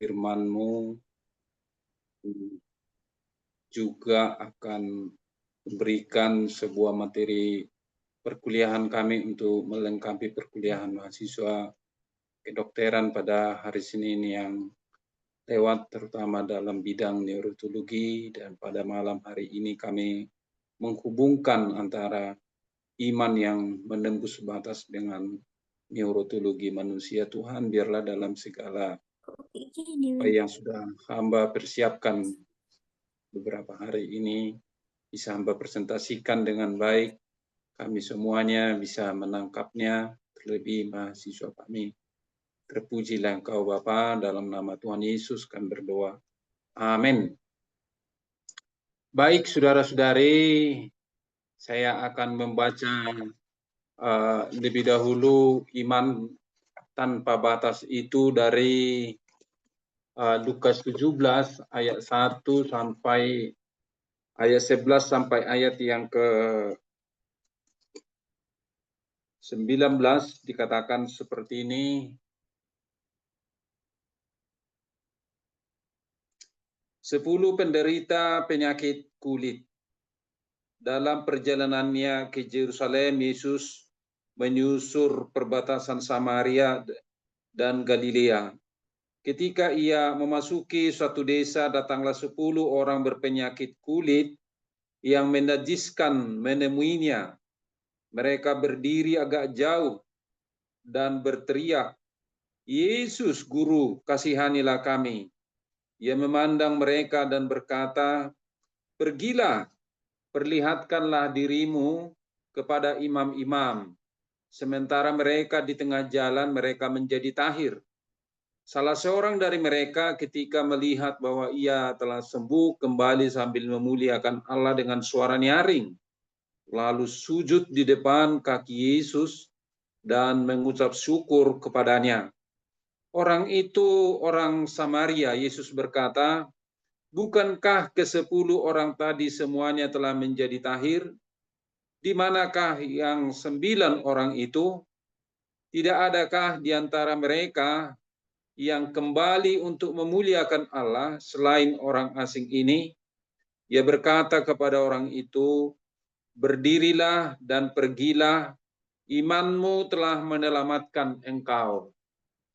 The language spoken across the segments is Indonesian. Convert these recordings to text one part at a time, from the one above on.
firman-Mu juga akan memberikan sebuah materi perkuliahan kami untuk melengkapi perkuliahan mahasiswa kedokteran pada hari Senin yang lewat, terutama dalam bidang neurologi. Dan pada malam hari ini kami menghubungkan antara iman yang menembus batas dengan neurologi manusia. Tuhan, biarlah dalam segala apa yang sudah hamba persiapkan beberapa hari ini bisa hamba presentasikan dengan baik. Kami semuanya bisa menangkapnya, terlebih mahasiswa kami. Terpujilah Engkau Bapa, dalam nama Tuhan Yesus kami berdoa. Amin. Baik, saudara-saudari, saya akan membaca lebih dahulu iman tanpa batas itu dari Lukas 17 ayat 1 sampai ayat 11 sampai ayat yang ke 19. Dikatakan seperti ini. Sepuluh penderita penyakit kulit. Dalam perjalanannya ke Yerusalem, Yesus menyusur perbatasan Samaria dan Galilea. Ketika ia memasuki suatu desa, datanglah 10 orang berpenyakit kulit yang menajiskan menemuinya. Mereka berdiri agak jauh dan berteriak, "Yesus, Guru, kasihanilah kami." Ia memandang mereka dan berkata, "Pergilah, perlihatkanlah dirimu kepada imam-imam." Sementara mereka di tengah jalan, mereka menjadi tahir. Salah seorang dari mereka ketika melihat bahwa ia telah sembuh, kembali sambil memuliakan Allah dengan suara nyaring. Lalu sujud di depan kaki Yesus dan mengucap syukur kepadanya. Orang itu orang Samaria. Yesus berkata, "Bukankah ke-10 orang tadi semuanya telah menjadi tahir? Di manakah yang 9 orang itu? Tidak adakah di antara mereka yang kembali untuk memuliakan Allah selain orang asing ini?" Ia berkata kepada orang itu, "Berdirilah dan pergilah, imanmu telah menyelamatkan engkau."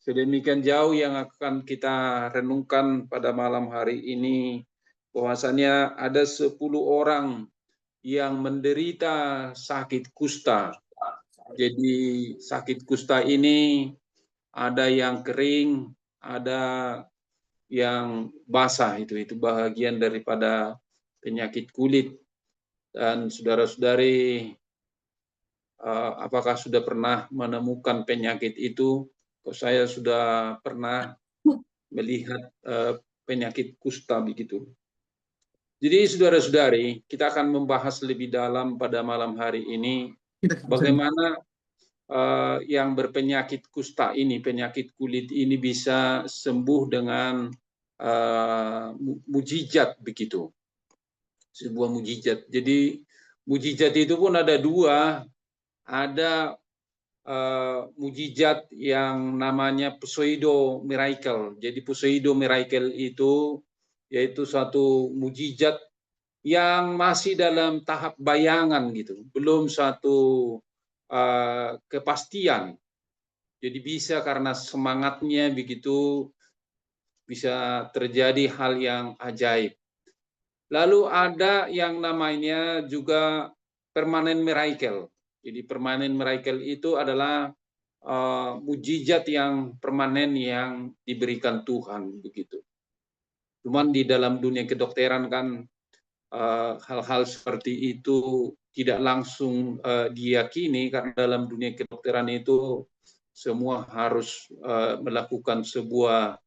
Sedemikian jauh yang akan kita renungkan pada malam hari ini, bahwasanya ada 10 orang yang menderita sakit kusta. Jadi sakit kusta ini ada yang kering, ada yang basah, itu bahagian daripada penyakit kulit. Dan saudara-saudari, apakah sudah pernah menemukan penyakit itu? Saya sudah pernah melihat penyakit kusta begitu. Jadi saudara-saudari, kita akan membahas lebih dalam pada malam hari ini bagaimana yang berpenyakit kusta ini, penyakit kulit ini bisa sembuh dengan mujizat begitu. Sebuah mujizat. Jadi mujizat itu pun ada dua. Ada mujizat yang namanya pseudo miracle. Jadi pseudo miracle itu yaitu suatu mujizat yang masih dalam tahap bayangan gitu, belum satu kepastian. Jadi bisa karena semangatnya begitu bisa terjadi hal yang ajaib. Lalu ada yang namanya juga permanent miracle. Jadi permanent miracle itu adalah mujizat yang permanen yang diberikan Tuhan begitu. Cuman di dalam dunia kedokteran kan hal-hal seperti itu tidak langsung diyakini, karena dalam dunia kedokteran itu semua harus melakukan sebuah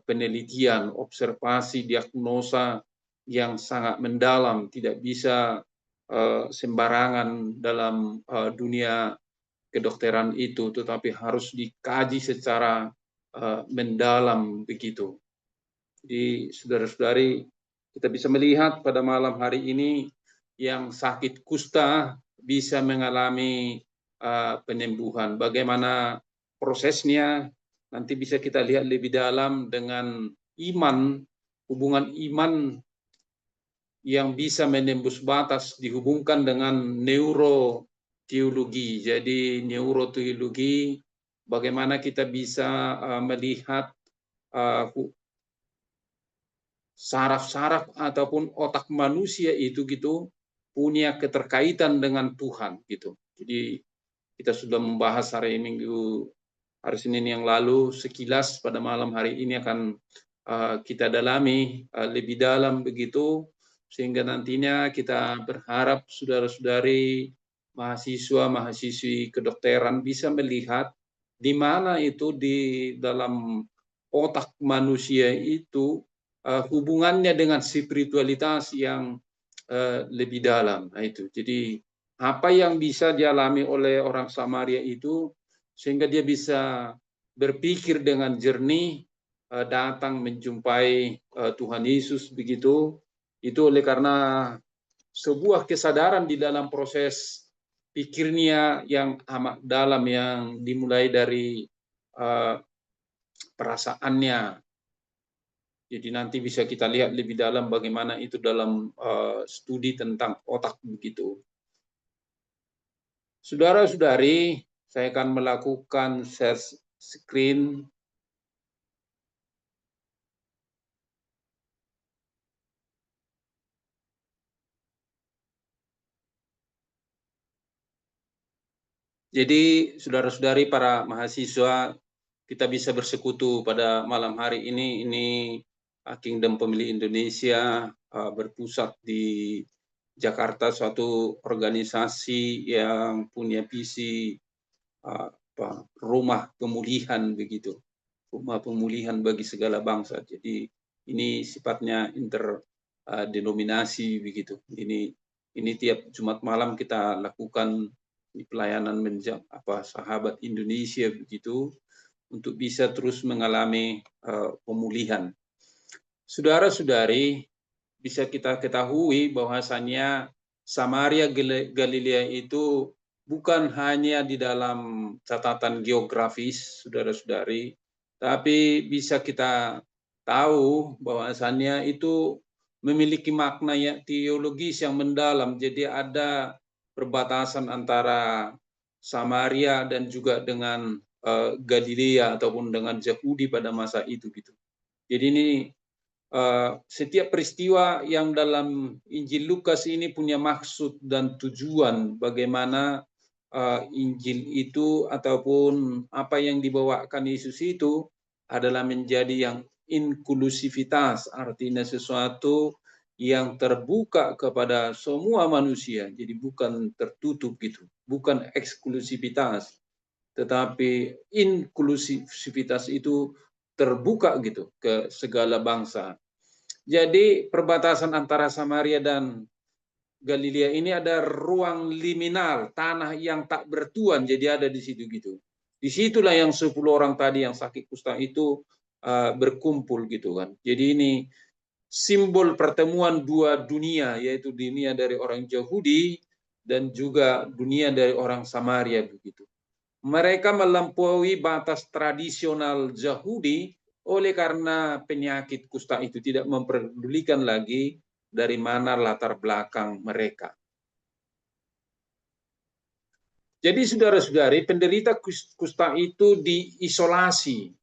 penelitian, observasi, diagnosa yang sangat mendalam, tidak bisa sembarangan dalam dunia kedokteran itu, tetapi harus dikaji secara mendalam begitu. Jadi saudara-saudari, kita bisa melihat pada malam hari ini yang sakit kusta bisa mengalami penyembuhan. Bagaimana prosesnya? nanti bisa kita lihat lebih dalam dengan iman, hubungan iman yang bisa menembus batas dihubungkan dengan neuroteologi. Jadi neuroteologi bagaimana kita bisa melihat saraf-saraf ataupun otak manusia itu gitu punya keterkaitan dengan Tuhan gitu. Jadi kita sudah membahas hari Senin yang lalu sekilas, pada malam hari ini akan kita dalami lebih dalam begitu, sehingga nantinya kita berharap saudara-saudari mahasiswa-mahasiswi kedokteran bisa melihat di mana itu di dalam otak manusia itu hubungannya dengan spiritualitas yang lebih dalam. Nah, itu. Jadi apa yang bisa dialami oleh orang Samaria itu sehingga dia bisa berpikir dengan jernih, datang menjumpai Tuhan Yesus begitu, itu oleh karena sebuah kesadaran di dalam proses pikirnya yang amat dalam, yang dimulai dari perasaannya. Jadi nanti bisa kita lihat lebih dalam bagaimana itu dalam studi tentang otak begitu. Saudara-saudari, saya akan melakukan share screen. Jadi saudara-saudari para mahasiswa, kita bisa bersekutu pada malam hari ini. Ini Kingdom Pemilih Indonesia berpusat di Jakarta, suatu organisasi yang punya visi rumah pemulihan begitu, rumah pemulihan bagi segala bangsa. Jadi ini sifatnya interdenominasi begitu. Ini tiap Jumat malam kita lakukan di pelayanan sahabat Indonesia begitu, untuk bisa terus mengalami pemulihan. Saudara-saudari, bisa kita ketahui bahwasannya Samaria Galilea itu bukan hanya di dalam catatan geografis, saudara-saudari, tapi bisa kita tahu bahwasannya itu memiliki makna teologis yang mendalam. Jadi ada perbatasan antara Samaria dan juga dengan Galilea ataupun dengan Yahudi pada masa itu gitu. Jadi ini setiap peristiwa yang dalam Injil Lukas ini punya maksud dan tujuan bagaimana Injil itu ataupun apa yang dibawakan Yesus itu adalah menjadi yang inklusivitas, artinya sesuatu yang terbuka kepada semua manusia. Jadi bukan tertutup gitu, bukan eksklusivitas, tetapi inklusivitas itu terbuka gitu ke segala bangsa. Jadi perbatasan antara Samaria dan Galilea ini ada ruang liminal, tanah yang tak bertuan, jadi ada di situ gitu. Disitulah yang 10 orang tadi yang sakit kusta itu berkumpul gitu kan. Jadi ini simbol pertemuan dua dunia, yaitu dunia dari orang Yahudi dan juga dunia dari orang Samaria begitu. Mereka melampaui batas tradisional Yahudi oleh karena penyakit kusta itu, tidak memperdulikan lagi dari mana latar belakang mereka. Jadi saudara-saudari, penderita kusta itu diisolasi.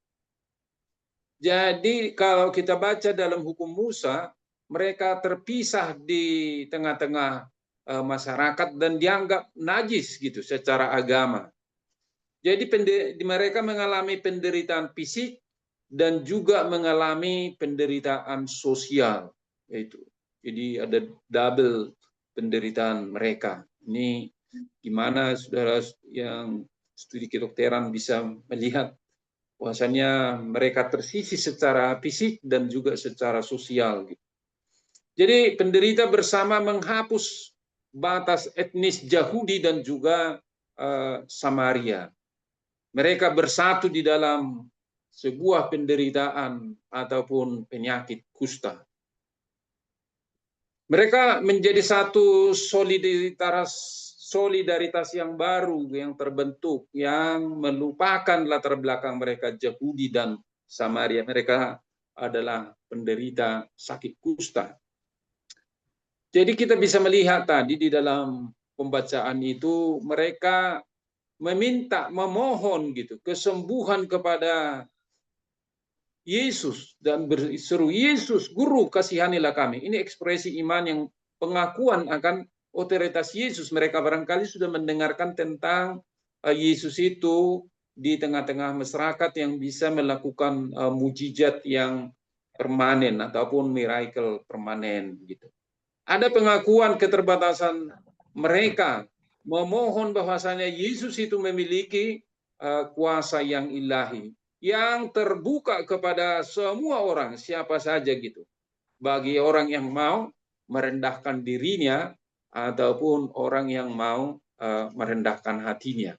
Jadi kalau kita baca dalam hukum Musa, mereka terpisah di tengah-tengah masyarakat dan dianggap najis gitu secara agama. Jadi mereka mengalami penderitaan fisik dan juga mengalami penderitaan sosial, yaitu. Jadi ada double penderitaan mereka. Ini gimana saudara yang studi kedokteran bisa melihat bahwasanya mereka tersisih secara fisik dan juga secara sosial. Jadi penderita bersama menghapus batas etnis Yahudi dan juga Samaria. Mereka bersatu di dalam sebuah penderitaan ataupun penyakit kusta. Mereka menjadi satu solidaritas yang baru yang terbentuk, yang melupakan latar belakang mereka Yahudi dan Samaria. Mereka adalah penderita sakit kusta. Jadi kita bisa melihat tadi di dalam pembacaan itu mereka meminta, memohon gitu kesembuhan kepada Yesus dan berseru, Yesus, Guru, kasihanilah kami. Ini ekspresi iman yang pengakuan akan otoritas Yesus. Mereka barangkali sudah mendengarkan tentang Yesus itu di tengah-tengah masyarakat yang bisa melakukan mujizat yang permanen ataupun miracle permanen gitu. Ada pengakuan keterbatasan mereka, memohon bahwasanya Yesus itu memiliki kuasa yang ilahi, yang terbuka kepada semua orang, siapa saja gitu. Bagi orang yang mau merendahkan dirinya ataupun orang yang mau merendahkan hatinya.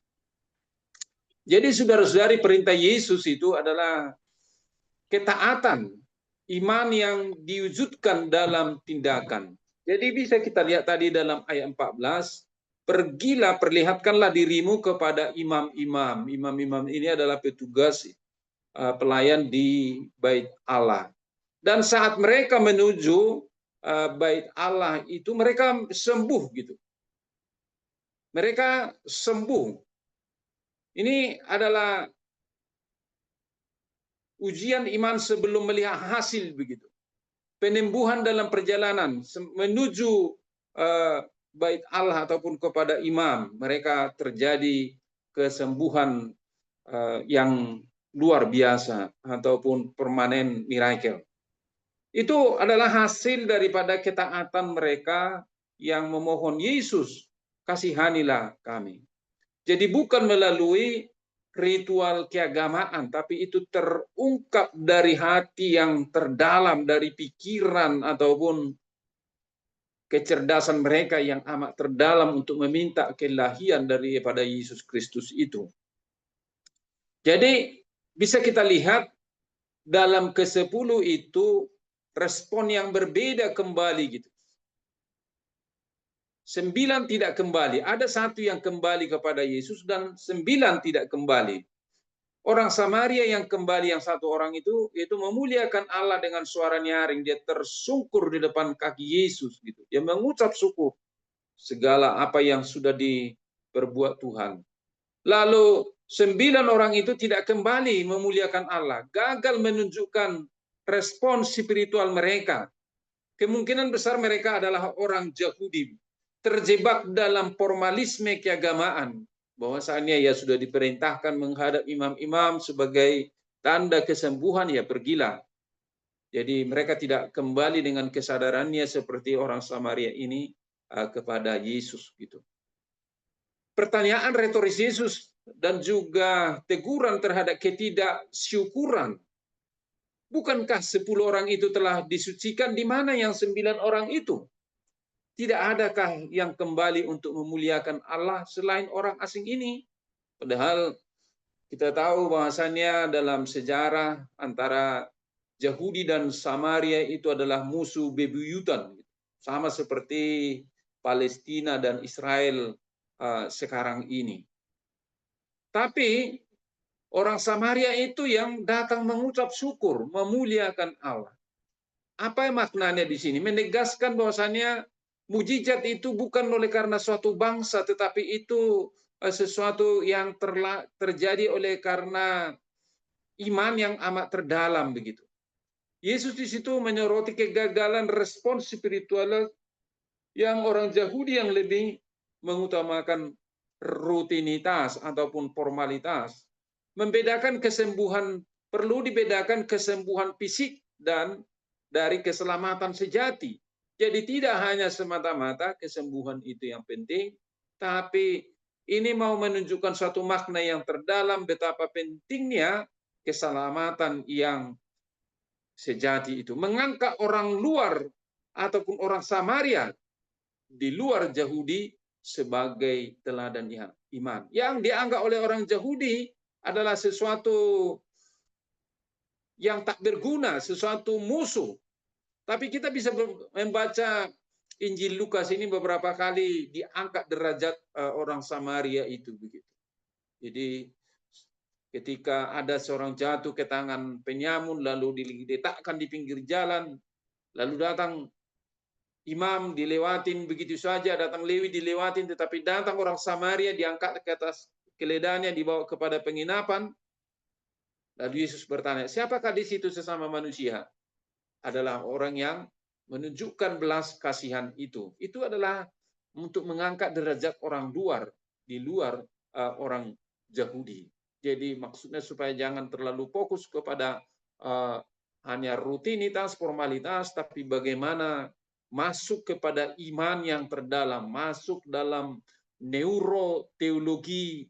Jadi saudara-saudari, perintah Yesus itu adalah ketaatan, iman yang diwujudkan dalam tindakan. Jadi bisa kita lihat tadi dalam ayat 14, pergilah, perlihatkanlah dirimu kepada imam-imam. Imam-imam ini adalah petugas pelayan di bait Allah. Dan saat mereka menuju bait Allah itu mereka sembuh gitu. Mereka sembuh. Ini adalah ujian iman sebelum melihat hasil begitu. Penyembuhan dalam perjalanan menuju bait Allah ataupun kepada imam, mereka terjadi kesembuhan yang luar biasa ataupun permanen miracle. Itu adalah hasil daripada ketaatan mereka yang memohon, Yesus, kasihanilah kami. Jadi bukan melalui ritual keagamaan, tapi itu terungkap dari hati yang terdalam, dari pikiran ataupun kecerdasan mereka yang amat terdalam untuk meminta kelahian daripada Yesus Kristus itu. Jadi bisa kita lihat dalam ke-10 itu respon yang berbeda kembali gitu. 9 tidak kembali. Ada 1 yang kembali kepada Yesus dan 9 tidak kembali. Orang Samaria yang kembali, yang 1 orang itu memuliakan Allah dengan suara nyaring. Dia tersungkur di depan kaki Yesus gitu. Dia mengucap syukur segala apa yang sudah diperbuat Tuhan. Lalu 9 orang itu tidak kembali memuliakan Allah. Gagal menunjukkan respon spiritual mereka. Kemungkinan besar mereka adalah orang Yahudi, terjebak dalam formalisme keagamaan, bahwasanya ya sudah diperintahkan menghadap imam-imam sebagai tanda kesembuhan, ya pergilah. Jadi mereka tidak kembali dengan kesadarannya seperti orang Samaria ini kepada Yesus gitu. Pertanyaan retoris Yesus dan juga teguran terhadap ketidaksyukuran. Bukankah 10 orang itu telah disucikan? Di mana yang 9 orang itu? Tidak adakah yang kembali untuk memuliakan Allah selain orang asing ini? Padahal kita tahu bahwasannya dalam sejarah antara Yahudi dan Samaria itu adalah musuh bebuyutan. Sama seperti Palestina dan Israel sekarang ini. Tapi orang Samaria itu yang datang mengucap syukur, memuliakan Allah. Apa maknanya di sini? Menegaskan bahwasannya mujizat itu bukan oleh karena suatu bangsa, tetapi itu sesuatu yang terjadi oleh karena iman yang amat terdalam begitu. Yesus di situ menyoroti kegagalan respon spiritual yang orang Yahudi yang lebih mengutamakan rutinitas ataupun formalitas. Membedakan kesembuhan, perlu dibedakan kesembuhan fisik dan dari keselamatan sejati. Jadi tidak hanya semata-mata kesembuhan itu yang penting, tapi ini mau menunjukkan suatu makna yang terdalam betapa pentingnya keselamatan yang sejati itu. Mengangkat orang luar ataupun orang Samaria di luar Yahudi sebagai teladan iman. Yang dianggap oleh orang Yahudi adalah sesuatu yang tak berguna, sesuatu musuh. Tapi kita bisa membaca Injil Lukas ini beberapa kali diangkat derajat orang Samaria itu begitu. Jadi ketika ada seorang jatuh ke tangan penyamun lalu diletakkan di pinggir jalan, lalu datang imam dilewatin begitu saja, datang Lewi dilewatin, tetapi datang orang Samaria diangkat ke atas keledanya dibawa kepada penginapan. Lalu Yesus bertanya, siapakah di situ sesama manusia? Adalah orang yang menunjukkan belas kasihan itu. Itu adalah untuk mengangkat derajat orang luar, di luar orang Yahudi. Jadi maksudnya supaya jangan terlalu fokus kepada hanya rutinitas, formalitas, tapi bagaimana masuk kepada iman yang terdalam, masuk dalam neuroteologi,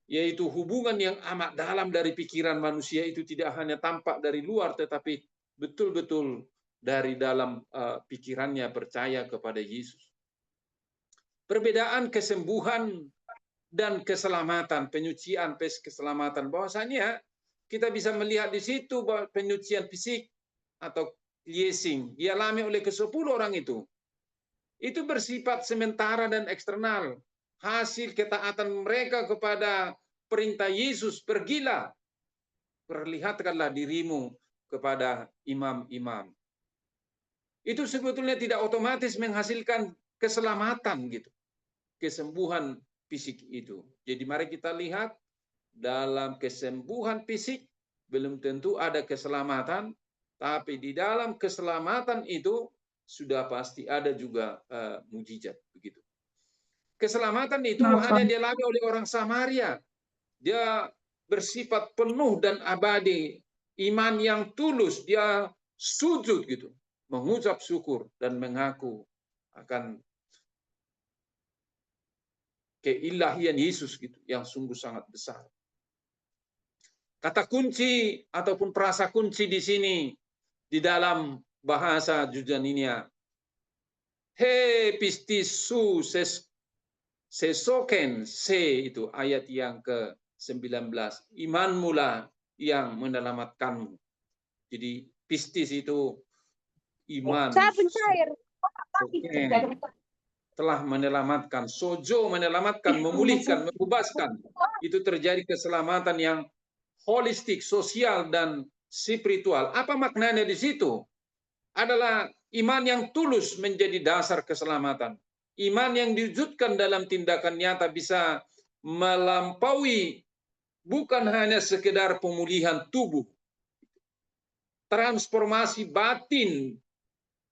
yaitu hubungan yang amat dalam dari pikiran manusia itu tidak hanya tampak dari luar, tetapi betul-betul dari dalam pikirannya percaya kepada Yesus. Perbedaan kesembuhan dan keselamatan, penyucian, keselamatan, bahwasanya kita bisa melihat di situ bahwa penyucian fisik atau cleansing dialami oleh ke-10 orang itu bersifat sementara dan eksternal, hasil ketaatan mereka kepada perintah Yesus, pergilah, perlihatkanlah dirimu kepada imam-imam. Itu sebetulnya tidak otomatis menghasilkan keselamatan gitu, kesembuhan fisik itu. Jadi mari kita lihat dalam kesembuhan fisik belum tentu ada keselamatan, tapi di dalam keselamatan itu sudah pasti ada juga mujizat begitu. Keselamatan itu hanya dialami oleh orang Samaria. Dia bersifat penuh dan abadi, iman yang tulus, dia sujud gitu, mengucap syukur dan mengaku akan keilahian Yesus gitu, yang sungguh sangat besar. Kata kunci ataupun frasa kunci di sini di dalam bahasa Yunani, he pistis su sesoken se, itu ayat yang ke-19. Imanmu lah yang menyelamatkanmu. Jadi pistis itu iman. Telah menyelamatkan. Sojo menyelamatkan, memulihkan, membebaskan. Itu terjadi keselamatan yang holistik, sosial, dan spiritual. Apa maknanya di situ? Adalah iman yang tulus menjadi dasar keselamatan. Iman yang diwujudkan dalam tindakan nyata bisa melampaui bukan hanya sekedar pemulihan tubuh, transformasi batin,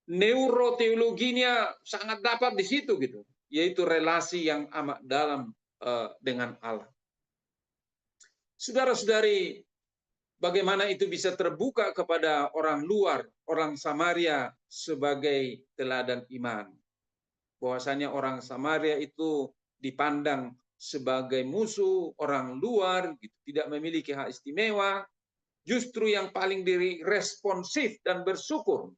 neuroteologinya sangat dapat di situ gitu, yaitu relasi yang amat dalam dengan Allah. Saudara-saudari, bagaimana itu bisa terbuka kepada orang luar, orang Samaria sebagai teladan iman. Bahwasanya orang Samaria itu dipandang sebagai musuh, orang luar, gitu, tidak memiliki hak istimewa, justru yang paling diri responsif dan bersyukur.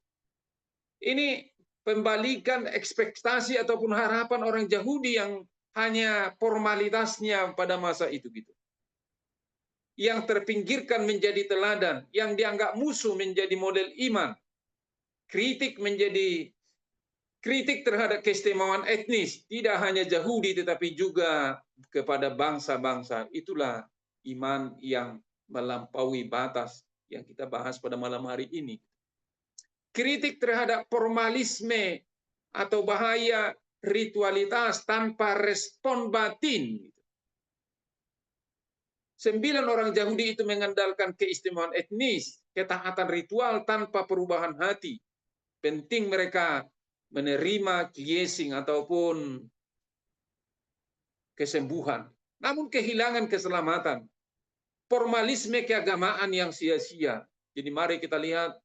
Ini pembalikan ekspektasi ataupun harapan orang Yahudi yang hanya formalitasnya pada masa itu gitu. Yang terpinggirkan menjadi teladan, yang dianggap musuh menjadi model iman. Kritik terhadap keistimewaan etnis, tidak hanya Yahudi tetapi juga kepada bangsa-bangsa. Itulah iman yang melampaui batas yang kita bahas pada malam hari ini. Kritik terhadap formalisme atau bahaya ritualitas tanpa respon batin. 9 orang Yahudi itu mengandalkan keistimewaan etnis, ketaatan ritual tanpa perubahan hati. Penting mereka menerima cleansing ataupun kesembuhan, namun kehilangan keselamatan. Formalisme keagamaan yang sia-sia. Jadi mari kita lihat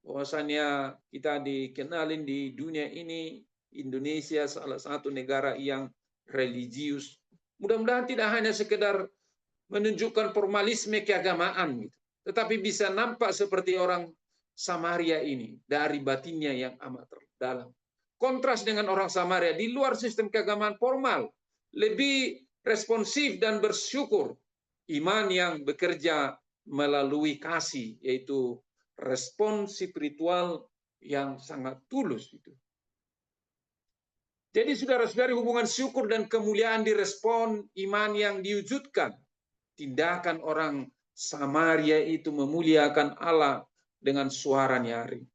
bahwasanya kita dikenalin di dunia ini, Indonesia salah satu negara yang religius. Mudah-mudahan tidak hanya sekedar menunjukkan formalisme keagamaan, gitu, tetapi bisa nampak seperti orang Samaria ini dari batinnya yang amat terdalam. Kontras dengan orang Samaria di luar sistem keagamaan formal, lebih responsif dan bersyukur. Iman yang bekerja melalui kasih, yaitu respon spiritual yang sangat tulus itu. Jadi saudara-saudari, hubungan syukur dan kemuliaan direspon iman yang diwujudkan. Tindakan orang Samaria itu memuliakan Allah dengan suara nyaring.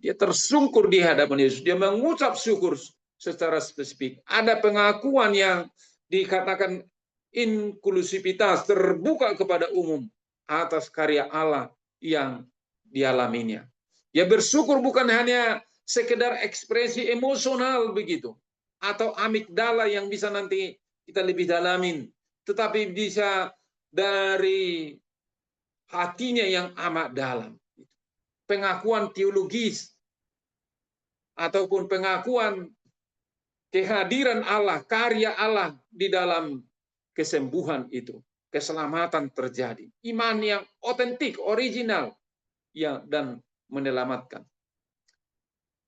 Dia tersungkur di hadapan Yesus. Dia mengucap syukur secara spesifik. Ada pengakuan yang dikatakan inklusivitas, terbuka kepada umum atas karya Allah yang dialaminya. Dia bersyukur bukan hanya sekedar ekspresi emosional begitu, atau amigdala yang bisa nanti kita lebih dalamin, tetapi bisa dari hatinya yang amat dalam. Pengakuan teologis ataupun pengakuan kehadiran Allah, karya Allah di dalam kesembuhan itu, keselamatan terjadi. Iman yang otentik, original, yang dan menyelamatkan.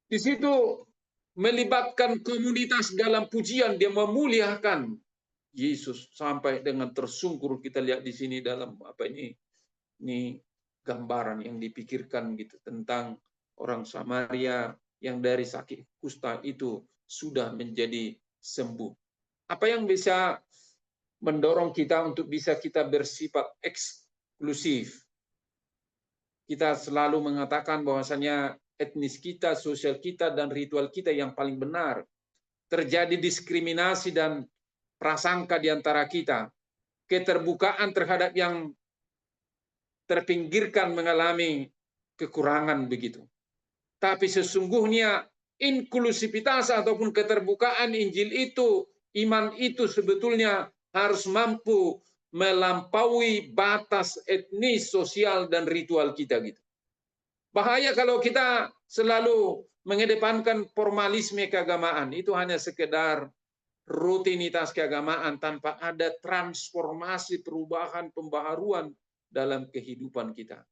Di situ melibatkan komunitas dalam pujian, dia memuliakan Yesus sampai dengan tersungkur. Kita lihat di sini dalam apa ini gambaran yang dipikirkan gitu tentang orang Samaria yang dari sakit kusta itu sudah menjadi sembuh. Apa yang bisa mendorong kita untuk bisa kita bersifat eksklusif? Kita selalu mengatakan bahwasanya etnis kita, sosial kita, dan ritual kita yang paling benar. Terjadi diskriminasi dan prasangka di antara kita. Keterbukaan terhadap yang terpinggirkan mengalami kekurangan begitu. Tapi sesungguhnya inklusivitas ataupun keterbukaan Injil itu, iman itu sebetulnya harus mampu melampaui batas etnis, sosial, dan ritual kita gitu. Bahaya kalau kita selalu mengedepankan formalisme keagamaan, itu hanya sekedar rutinitas keagamaan tanpa ada transformasi, perubahan, pembaharuan dalam kehidupan kita.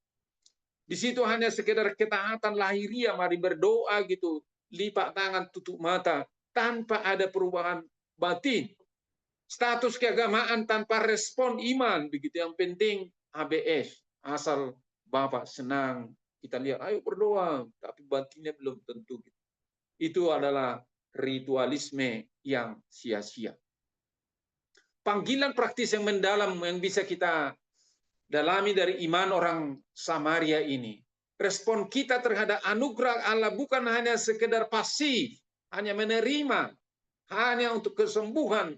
Di situ hanya sekedar ketaatan lahiriah, mari berdoa gitu, lipat tangan, tutup mata, tanpa ada perubahan batin. Status keagamaan tanpa respon iman, begitu. Yang penting ABS, asal Bapak senang, kita lihat, ayo berdoa, tapi batinnya belum tentu. Itu adalah ritualisme yang sia-sia. Panggilan praktis yang mendalam yang bisa kita dalami dari iman orang Samaria ini. Respon kita terhadap anugerah Allah bukan hanya sekedar pasif, hanya menerima, hanya untuk kesembuhan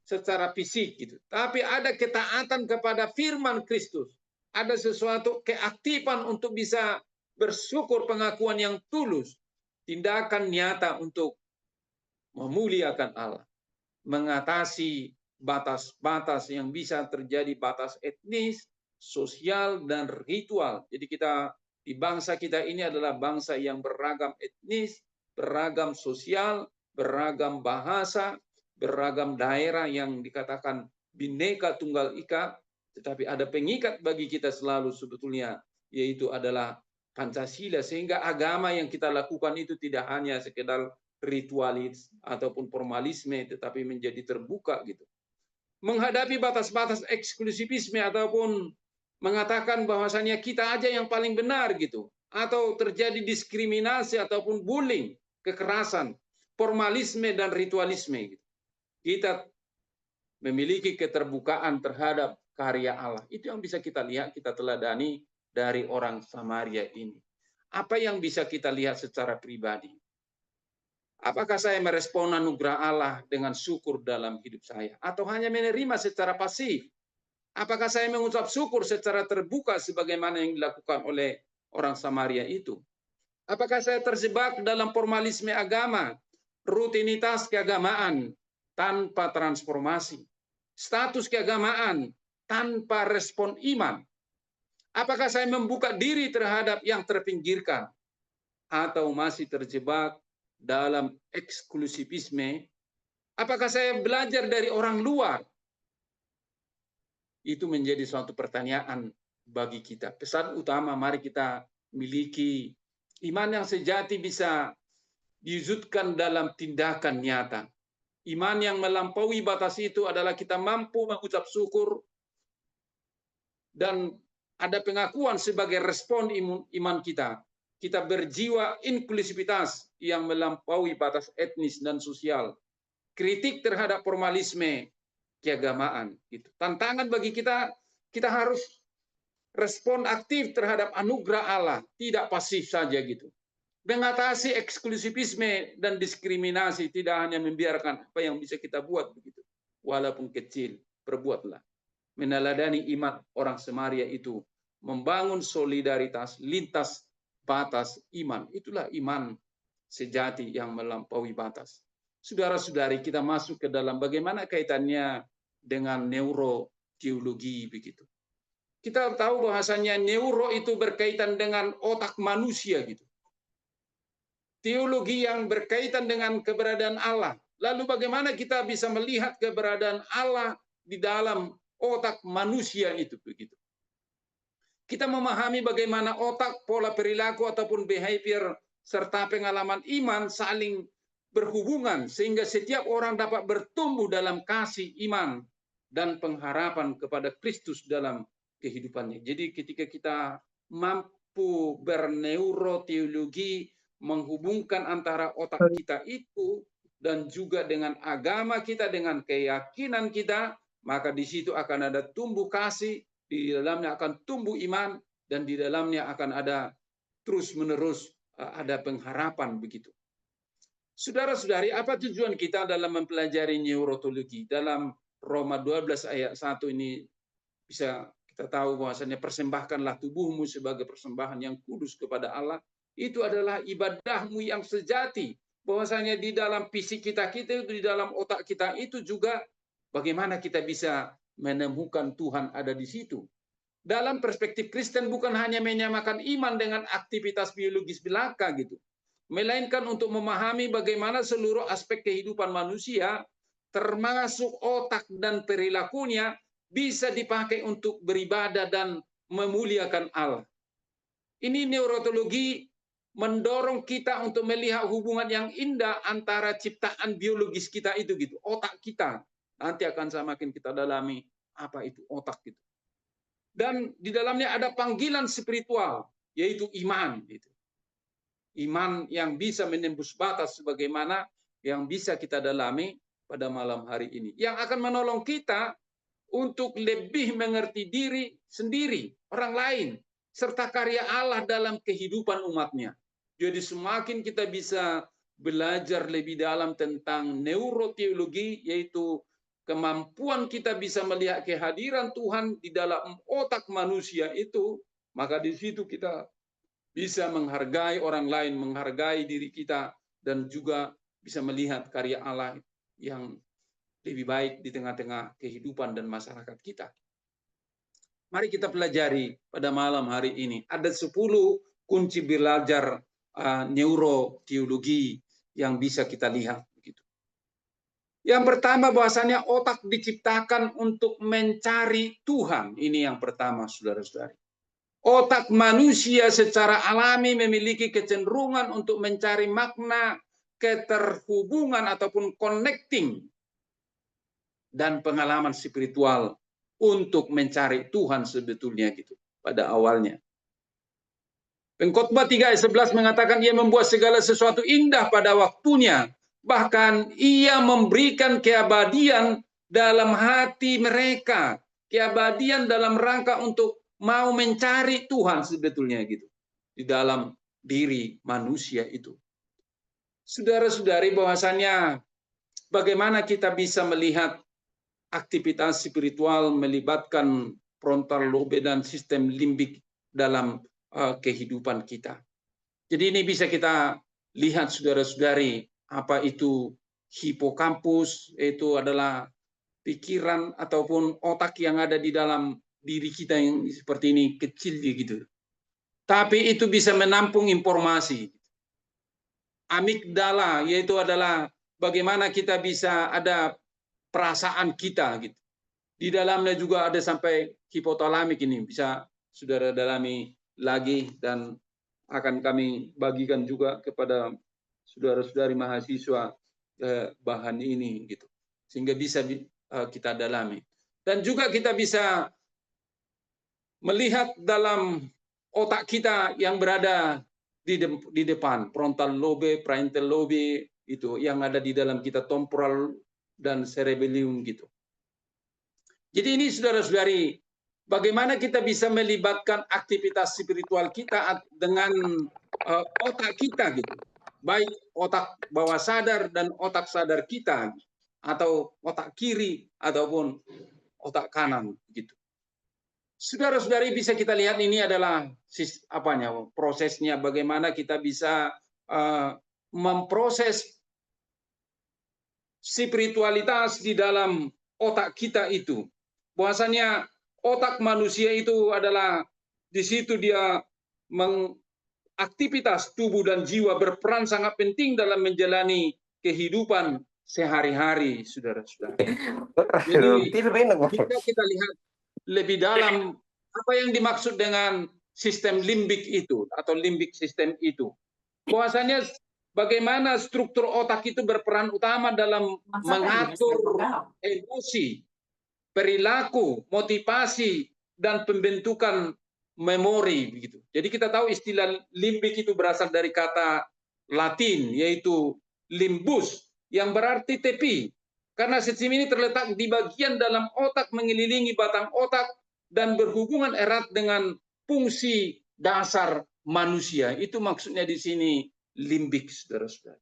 secara fisik gitu. Tapi ada ketaatan kepada firman Kristus. Ada sesuatu keaktifan untuk bisa bersyukur, pengakuan yang tulus, tindakan nyata untuk memuliakan Allah, mengatasi batas-batas yang bisa terjadi, batas etnis, sosial, dan ritual. Jadi kita di bangsa kita ini adalah bangsa yang beragam etnis, beragam sosial, beragam bahasa, beragam daerah yang dikatakan Bhinneka Tunggal Ika, tetapi ada pengikat bagi kita selalu sebetulnya, yaitu adalah Pancasila, sehingga agama yang kita lakukan itu tidak hanya sekedar ritualis ataupun formalisme, tetapi menjadi terbuka gitu. Menghadapi batas-batas eksklusivisme ataupun mengatakan bahwasanya kita aja yang paling benar gitu, atau terjadi diskriminasi ataupun bullying, kekerasan, formalisme dan ritualisme gitu. Kita memiliki keterbukaan terhadap karya Allah. Itu yang bisa kita lihat, kita teladani dari orang Samaria ini. Apa yang bisa kita lihat secara pribadi? Apakah saya merespon anugerah Allah dengan syukur dalam hidup saya? Atau hanya menerima secara pasif? Apakah saya mengucap syukur secara terbuka sebagaimana yang dilakukan oleh orang Samaria itu? Apakah saya terjebak dalam formalisme agama, rutinitas keagamaan tanpa transformasi, status keagamaan tanpa respon iman? Apakah saya membuka diri terhadap yang terpinggirkan? Atau masih terjebak dalam eksklusivisme? Apakah saya belajar dari orang luar? Itu menjadi suatu pertanyaan bagi kita. Pesan utama, mari kita miliki iman yang sejati bisa diwujudkan dalam tindakan nyata. Iman yang melampaui batas itu adalah kita mampu mengucap syukur dan ada pengakuan sebagai respon iman kita kita berjiwa inklusivitas yang melampaui batas etnis dan sosial. Kritik terhadap formalisme keagamaan. Gitu. Tantangan bagi kita, kita harus respon aktif terhadap anugerah Allah, tidak pasif saja gitu. Mengatasi eksklusivisme dan diskriminasi, tidak hanya membiarkan apa yang bisa kita buat begitu. Walaupun kecil, perbuatlah. Meneladani iman orang Samaria itu, membangun solidaritas lintas batas iman. Itulah iman sejati yang melampaui batas. Saudara-saudari, kita masuk ke dalam bagaimana kaitannya dengan neuroteologi begitu. Kita tahu bahasanya neuro itu berkaitan dengan otak manusia gitu. Teologi yang berkaitan dengan keberadaan Allah. Lalu bagaimana kita bisa melihat keberadaan Allah di dalam otak manusia itu begitu. Kita memahami bagaimana otak, pola perilaku ataupun behavior serta pengalaman iman saling berhubungan sehingga setiap orang dapat bertumbuh dalam kasih iman dan pengharapan kepada Kristus dalam kehidupannya. Jadi ketika kita mampu berneuroteologi, menghubungkan antara otak kita itu dan juga dengan agama kita, dengan keyakinan kita, maka di situ akan ada tumbuh kasih, di dalamnya akan tumbuh iman, dan di dalamnya akan ada terus-menerus ada pengharapan begitu. Saudara-saudari, apa tujuan kita dalam mempelajari neuroteologi? Dalam Roma 12 ayat 1 ini bisa kita tahu bahwasanya persembahkanlah tubuhmu sebagai persembahan yang kudus kepada Allah. Itu adalah ibadahmu yang sejati. Bahwasanya di dalam fisik kita itu, di dalam otak kita itu juga bagaimana kita bisa menemukan Tuhan ada di situ. Dalam perspektif Kristen bukan hanya menyamakan iman dengan aktivitas biologis belaka gitu. Melainkan untuk memahami bagaimana seluruh aspek kehidupan manusia termasuk otak dan perilakunya bisa dipakai untuk beribadah dan memuliakan Allah. Ini neuroteologi mendorong kita untuk melihat hubungan yang indah antara ciptaan biologis kita itu gitu, otak kita. Nanti akan semakin kita dalami apa itu otak gitu. Dan di dalamnya ada panggilan spiritual, yaitu iman gitu. Iman yang bisa menembus batas sebagaimana yang bisa kita dalami pada malam hari ini. Yang akan menolong kita untuk lebih mengerti diri sendiri, orang lain, serta karya Allah dalam kehidupan umatnya. Jadi semakin kita bisa belajar lebih dalam tentang neuroteologi, yaitu kemampuan kita bisa melihat kehadiran Tuhan di dalam otak manusia itu, maka di situ kita bisa menghargai orang lain, menghargai diri kita, dan juga bisa melihat karya Allah yang lebih baik di tengah-tengah kehidupan dan masyarakat kita. Mari kita pelajari pada malam hari ini. Ada 10 kunci belajar neuroteologi yang bisa kita lihat. Yang pertama bahwasanya otak diciptakan untuk mencari Tuhan. Ini yang pertama, saudara-saudari. Otak manusia secara alami memiliki kecenderungan untuk mencari makna, keterhubungan ataupun connecting dan pengalaman spiritual untuk mencari Tuhan sebetulnya gitu pada awalnya. Pengkhotbah 3 ayat 11 mengatakan ia membuat segala sesuatu indah pada waktunya, bahkan ia memberikan keabadian dalam hati mereka, keabadian dalam rangka untuk mau mencari Tuhan sebetulnya gitu di dalam diri manusia itu. Saudara-saudari, bahwasannya bagaimana kita bisa melihat aktivitas spiritual melibatkan frontal lobe dan sistem limbik dalam kehidupan kita. Jadi ini bisa kita lihat, saudara-saudari, apa itu hipokampus, itu adalah pikiran ataupun otak yang ada di dalam diri kita yang seperti ini, kecil gitu. Tapi itu bisa menampung informasi. Amigdala, yaitu adalah bagaimana kita bisa ada perasaan kita gitu. Di dalamnya juga ada sampai hipotalamik, ini bisa saudara dalami lagi dan akan kami bagikan juga kepada saudara-saudari mahasiswa bahan ini gitu. Sehingga bisa kita dalami. Dan juga kita bisa melihat dalam otak kita yang berada di depan, frontal lobe, parietal lobe, itu yang ada di dalam kita, temporal dan cerebellum gitu. Jadi ini saudara-saudari, bagaimana kita bisa melibatkan aktivitas spiritual kita dengan otak kita gitu. Baik otak bawah sadar dan otak sadar kita, atau otak kiri ataupun otak kanan gitu. Saudara-saudari, bisa kita lihat ini adalah prosesnya, bagaimana kita bisa memproses spiritualitas di dalam otak kita itu. Bahwasanya otak manusia itu adalah di situ dia aktivitas tubuh dan jiwa berperan sangat penting dalam menjalani kehidupan sehari-hari, saudara-saudara. Jadi kita lihat lebih dalam apa yang dimaksud dengan sistem limbik itu atau limbik sistem itu. Bahwasanya bagaimana struktur otak itu berperan utama dalam mengatur emosi, perilaku, motivasi, dan pembentukan memori begitu. Jadi kita tahu istilah limbik itu berasal dari kata Latin yaitu limbus yang berarti tepi. Karena sistem ini terletak di bagian dalam otak mengelilingi batang otak dan berhubungan erat dengan fungsi dasar manusia. Itu maksudnya di sini limbik, saudara-saudara.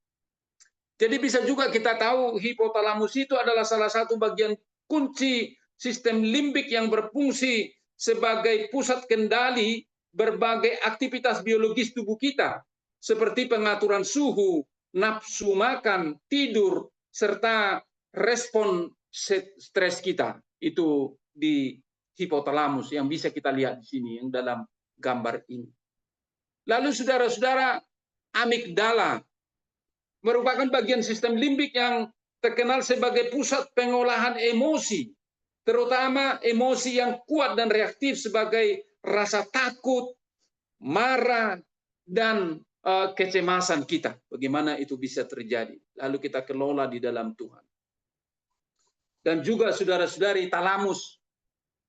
Jadi bisa juga kita tahu hipotalamus itu adalah salah satu bagian kunci sistem limbik yang berfungsi sebagai pusat kendali berbagai aktivitas biologis tubuh kita, seperti pengaturan suhu, nafsu makan, tidur, serta respon stres kita. Itu di hipotalamus yang bisa kita lihat di sini yang dalam gambar ini. Lalu saudara-saudara, amigdala merupakan bagian sistem limbik yang terkenal sebagai pusat pengolahan emosi, terutama emosi yang kuat dan reaktif sebagai rasa takut, marah, dan kecemasan kita. Bagaimana itu bisa terjadi? Lalu kita kelola di dalam Tuhan. Dan juga saudara-saudari, talamus.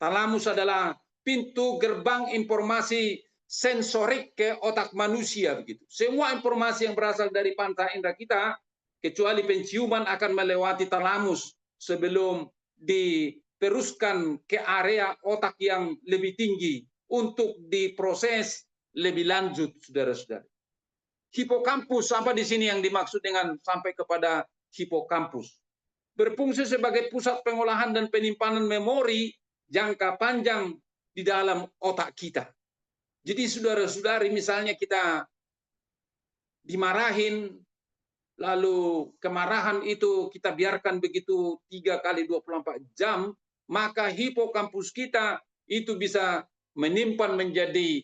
Talamus adalah pintu gerbang informasi sensorik ke otak manusia begitu. Semua informasi yang berasal dari panca indera kita kecuali penciuman akan melewati talamus sebelum diteruskan ke area otak yang lebih tinggi untuk diproses lebih lanjut, saudara-saudari. Hipokampus, apa di sini yang dimaksud dengan sampai kepada hipokampus? Berfungsi sebagai pusat pengolahan dan penyimpanan memori jangka panjang di dalam otak kita. Jadi saudara-saudari, misalnya kita dimarahin, lalu kemarahan itu kita biarkan begitu 3 kali 24 jam, maka hipokampus kita itu bisa menyimpan menjadi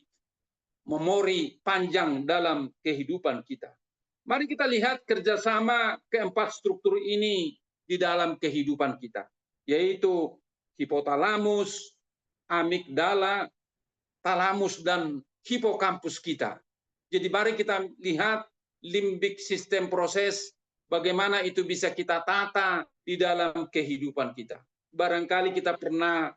memori panjang dalam kehidupan kita. Mari kita lihat kerjasama keempat struktur ini di dalam kehidupan kita, yaitu hipotalamus, amigdala, talamus, dan hipokampus kita. Jadi mari kita lihat limbik sistem proses, bagaimana itu bisa kita tata di dalam kehidupan kita. Barangkali kita pernah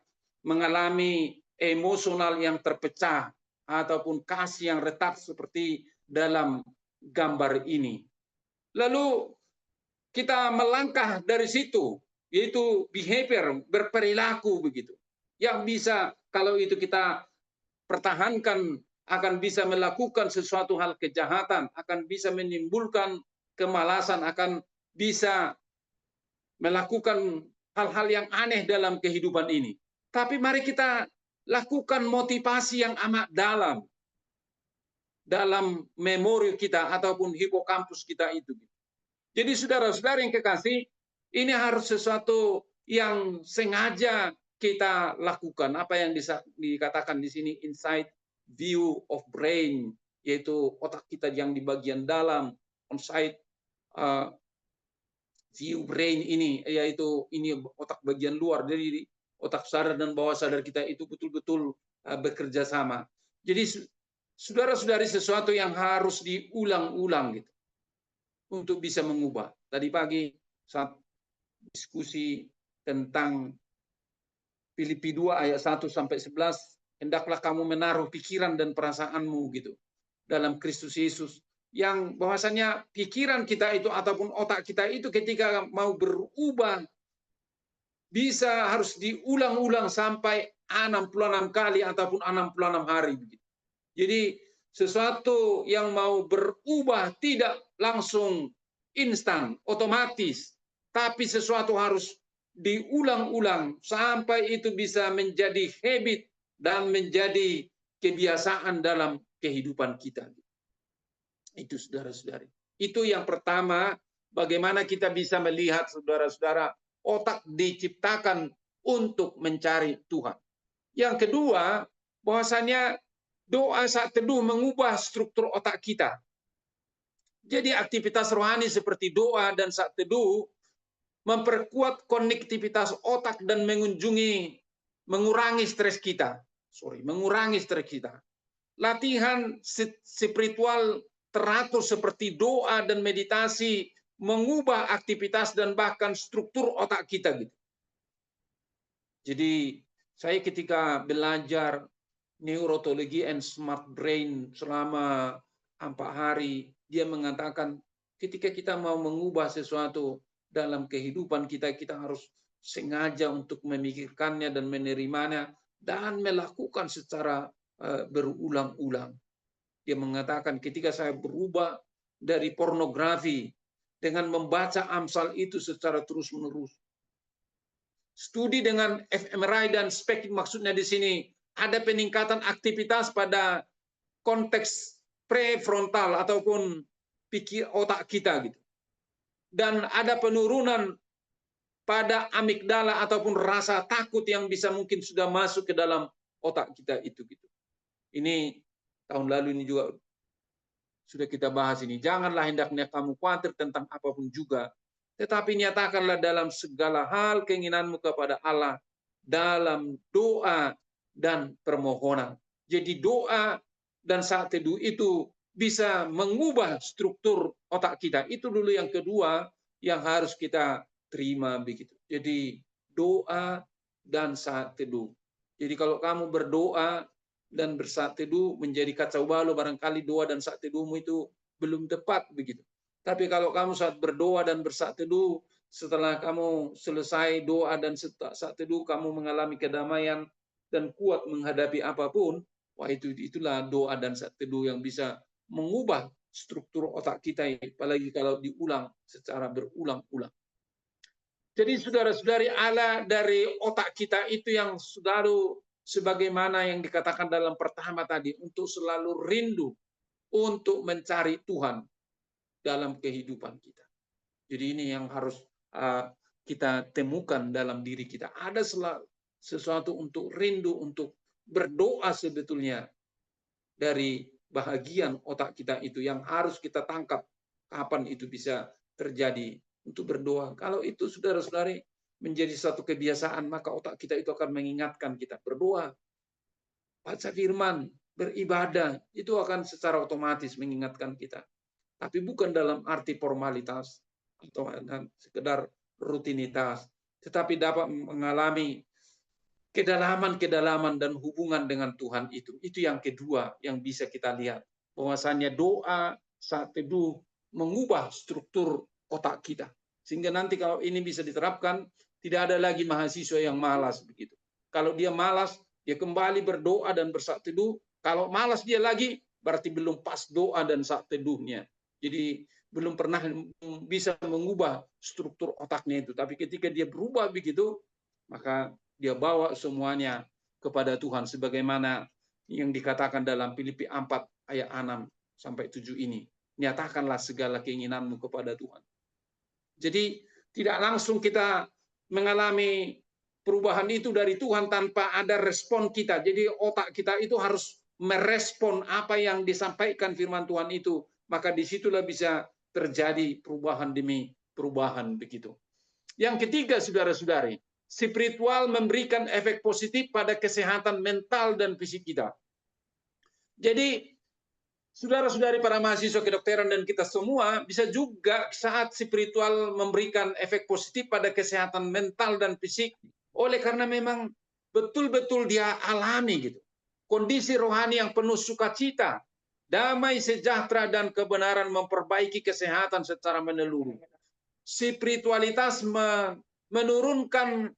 mengalami emosional yang terpecah ataupun kasih yang retak seperti dalam gambar ini. Lalu kita melangkah dari situ, yaitu behavior, berperilaku begitu. Yang bisa kalau itu kita pertahankan akan bisa melakukan sesuatu hal kejahatan, akan bisa menimbulkan kemalasan, akan bisa melakukan hal-hal yang aneh dalam kehidupan ini. Tapi mari kita lakukan motivasi yang amat dalam memori kita ataupun hipokampus kita itu. Jadi saudara-saudara yang kekasih, ini harus sesuatu yang sengaja kita lakukan. Apa yang dikatakan di sini inside view of brain, yaitu otak kita yang di bagian dalam, on-site view brain ini, yaitu ini otak bagian luar. Jadi otak sadar dan bawah sadar kita itu betul-betul bekerja sama. Jadi saudara-saudari, sesuatu yang harus diulang-ulang gitu untuk bisa mengubah. Tadi pagi saat diskusi tentang Filipi 2 ayat 1 sampai 11, hendaklah kamu menaruh pikiran dan perasaanmu gitu dalam Kristus Yesus, yang bahwasanya pikiran kita itu ataupun otak kita itu ketika mau berubah bisa harus diulang-ulang sampai 66 kali ataupun 66 hari begitu. Jadi sesuatu yang mau berubah tidak langsung instan, otomatis, tapi sesuatu harus diulang-ulang sampai itu bisa menjadi habit dan menjadi kebiasaan dalam kehidupan kita. Itu saudara-saudari. Itu yang pertama, bagaimana kita bisa melihat saudara-saudara, otak diciptakan untuk mencari Tuhan. Yang kedua, bahwasanya doa saat teduh mengubah struktur otak kita. Jadi aktivitas rohani seperti doa dan saat teduh memperkuat konektivitas otak dan mengurangi stres kita. Mengurangi stres kita. Latihan spiritual teratur seperti doa dan meditasi mengubah aktivitas dan bahkan struktur otak kita gitu. Jadi saya ketika belajar neurology and smart brain selama 4 hari, dia mengatakan ketika kita mau mengubah sesuatu dalam kehidupan kita, kita harus sengaja untuk memikirkannya dan menerimanya dan melakukan secara berulang-ulang. Dia mengatakan ketika saya berubah dari pornografi dengan membaca Amsal itu secara terus-menerus. Studi dengan fMRI dan SPECT maksudnya di sini ada peningkatan aktivitas pada konteks prefrontal ataupun pikir otak kita gitu. Dan ada penurunan pada amigdala ataupun rasa takut yang bisa mungkin sudah masuk ke dalam otak kita itu gitu. Ini tahun lalu ini juga sudah kita bahas ini. Janganlah hendaknya kamu khawatir tentang apapun juga, tetapi nyatakanlah dalam segala hal keinginanmu kepada Allah dalam doa dan permohonan. Jadi doa dan saat teduh itu bisa mengubah struktur otak kita. Itu dulu yang kedua yang harus kita terima begitu. Jadi doa dan saat teduh. Jadi kalau kamu berdoa dan bersaat teduh menjadi kacau balau, barangkali doa dan saat teduhmu itu belum tepat begitu. Tapi kalau kamu saat berdoa dan bersaat teduh, setelah kamu selesai doa dan saat teduh kamu mengalami kedamaian dan kuat menghadapi apapun, wah itulah doa dan saat teduh yang bisa mengubah struktur otak kita, apalagi kalau diulang secara berulang-ulang. Jadi saudara-saudari, Allah dari otak kita itu yang selalu sebagaimana yang dikatakan dalam pertama tadi, untuk selalu rindu untuk mencari Tuhan dalam kehidupan kita. Jadi ini yang harus kita temukan dalam diri kita. Ada sesuatu untuk rindu, untuk berdoa sebetulnya dari bahagian otak kita itu yang harus kita tangkap kapan itu bisa terjadi untuk berdoa. Kalau itu saudara-saudari menjadi satu kebiasaan, maka otak kita itu akan mengingatkan kita berdoa, baca firman, beribadah, itu akan secara otomatis mengingatkan kita. Tapi bukan dalam arti formalitas atau sekedar rutinitas, tetapi dapat mengalami kedalaman-kedalaman dan hubungan dengan Tuhan itu. Itu yang kedua yang bisa kita lihat. Bahwasannya doa saat teduh mengubah struktur otak kita. Sehingga nanti kalau ini bisa diterapkan, tidak ada lagi mahasiswa yang malas begitu. Kalau dia malas, dia kembali berdoa dan bersaat teduh. Kalau malas dia lagi, berarti belum pas doa dan saat teduhnya. Jadi belum pernah bisa mengubah struktur otaknya itu. Tapi ketika dia berubah begitu, maka dia bawa semuanya kepada Tuhan sebagaimana yang dikatakan dalam Filipi 4 ayat 6 sampai 7 ini. Nyatakanlah segala keinginanmu kepada Tuhan. Jadi tidak langsung kita mengalami perubahan itu dari Tuhan tanpa ada respon kita. Jadi otak kita itu harus merespon apa yang disampaikan firman Tuhan itu. Maka disitulah bisa terjadi perubahan demi perubahan begitu. Yang ketiga, saudara-saudari, spiritual memberikan efek positif pada kesehatan mental dan fisik kita. Jadi, saudara-saudari para mahasiswa kedokteran dan kita semua bisa juga saat spiritual memberikan efek positif pada kesehatan mental dan fisik, oleh karena memang betul-betul dia alami gitu. Kondisi rohani yang penuh sukacita Damai, sejahtera, dan kebenaran memperbaiki kesehatan secara menyeluruh. Spiritualitas menurunkan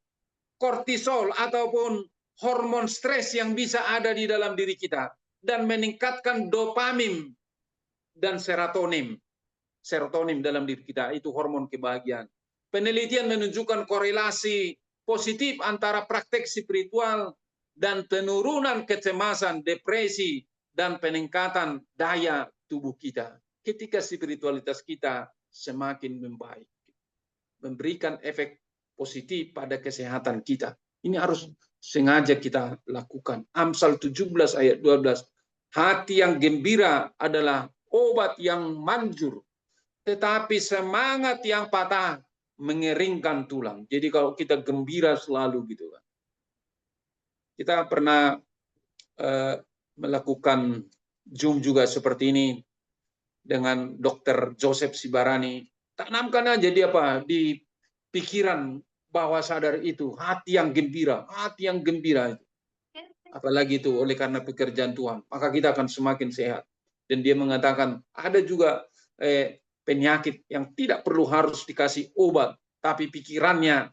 kortisol ataupun hormon stres yang bisa ada di dalam diri kita dan meningkatkan dopamin dan serotonin. Serotonin dalam diri kita itu hormon kebahagiaan. Penelitian menunjukkan korelasi positif antara praktek spiritual dan penurunan kecemasan, depresi, dan peningkatan daya tubuh kita. Ketika spiritualitas kita semakin membaik, memberikan efek positif pada kesehatan kita. Ini harus sengaja kita lakukan. Amsal 17 ayat 12. Hati yang gembira adalah obat yang manjur, tetapi semangat yang patah mengeringkan tulang. Jadi kalau kita gembira selalu gitu kan. Kita pernah melakukan Zoom juga seperti ini dengan Dr. Joseph Sibarani. Tanamkan aja dia di pikiran bawah sadar itu, hati yang gembira itu. Apalagi itu oleh karena pekerjaan Tuhan, maka kita akan semakin sehat. Dan dia mengatakan ada juga penyakit yang tidak perlu harus dikasih obat, tapi pikirannya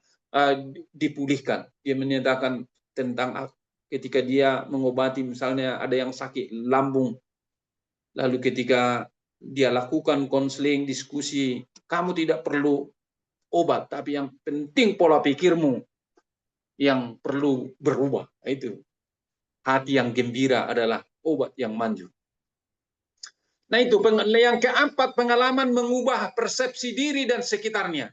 dipulihkan. Dia menyatakan tentang ketika dia mengobati, misalnya ada yang sakit lambung, lalu ketika dia lakukan konseling, diskusi, kamu tidak perlu obat, tapi yang penting pola pikirmu yang perlu berubah. Itu hati yang gembira adalah obat yang manjur. Nah itu yang keempat, pengalaman mengubah persepsi diri dan sekitarnya.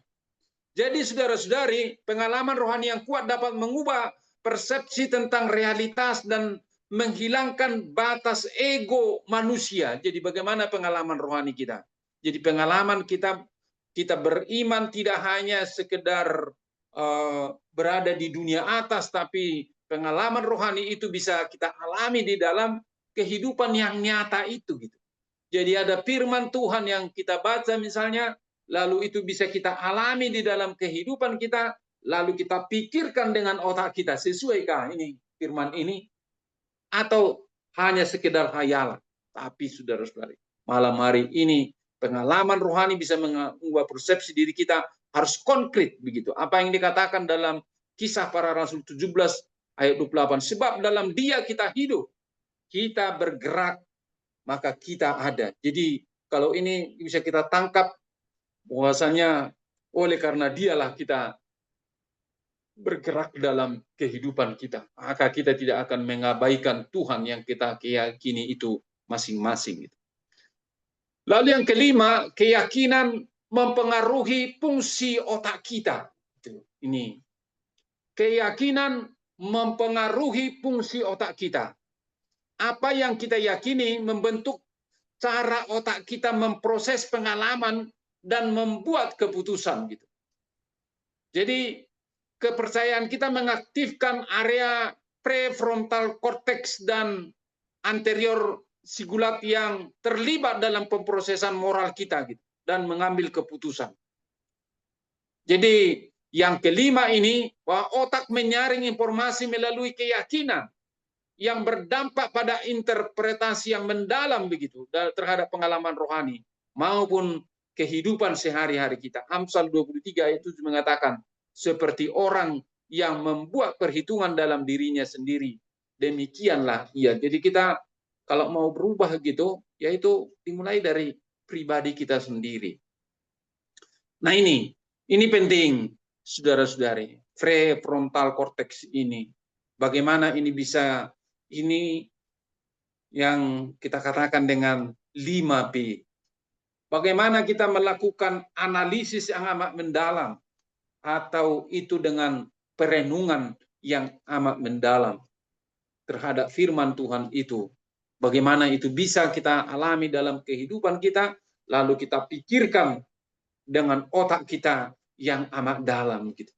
Jadi saudara-saudari, pengalaman rohani yang kuat dapat mengubah persepsi tentang realitas dan menghilangkan batas ego manusia. Jadi bagaimana pengalaman rohani kita? Jadi pengalaman kita beriman tidak hanya sekedar berada di dunia atas, tapi pengalaman rohani itu bisa kita alami di dalam kehidupan yang nyata itu gitu. Jadi ada firman Tuhan yang kita baca misalnya, lalu itu bisa kita alami di dalam kehidupan kita, lalu kita pikirkan dengan otak kita, sesuaikah ini firman ini atau hanya sekedar hayalan. Tapi saudara-saudari, malam hari ini pengalaman rohani bisa mengubah persepsi diri kita, harus konkret begitu. Apa yang dikatakan dalam Kisah Para Rasul 17 ayat 28, sebab dalam Dia kita hidup, kita bergerak, maka kita ada. Jadi kalau ini bisa kita tangkap bahwasanya oleh karena Dialah kita bergerak dalam kehidupan kita, maka kita tidak akan mengabaikan Tuhan yang kita yakini itu masing-masing. Lalu yang kelima, keyakinan mempengaruhi fungsi otak kita. Ini keyakinan mempengaruhi fungsi otak kita. Apa yang kita yakini membentuk cara otak kita memproses pengalaman dan membuat keputusan gitu. Jadi kepercayaan kita mengaktifkan area prefrontal cortex dan anterior cingulate yang terlibat dalam pemrosesan moral kita gitu, dan mengambil keputusan. Jadi yang kelima ini, bahwa otak menyaring informasi melalui keyakinan yang berdampak pada interpretasi yang mendalam begitu terhadap pengalaman rohani maupun kehidupan sehari-hari kita. Amsal 23 ayat 7 mengatakan, seperti orang yang membuat perhitungan dalam dirinya sendiri, demikianlah ia. Jadi kita kalau mau berubah gitu, yaitu dimulai dari pribadi kita sendiri. Nah ini penting, saudara-saudari, prefrontal cortex ini. Bagaimana ini bisa, ini yang kita katakan dengan 5P. Bagaimana kita melakukan analisis yang amat mendalam, atau itu dengan perenungan yang amat mendalam terhadap firman Tuhan itu. Bagaimana itu bisa kita alami dalam kehidupan kita, lalu kita pikirkan dengan otak kita yang amat dalam gitu.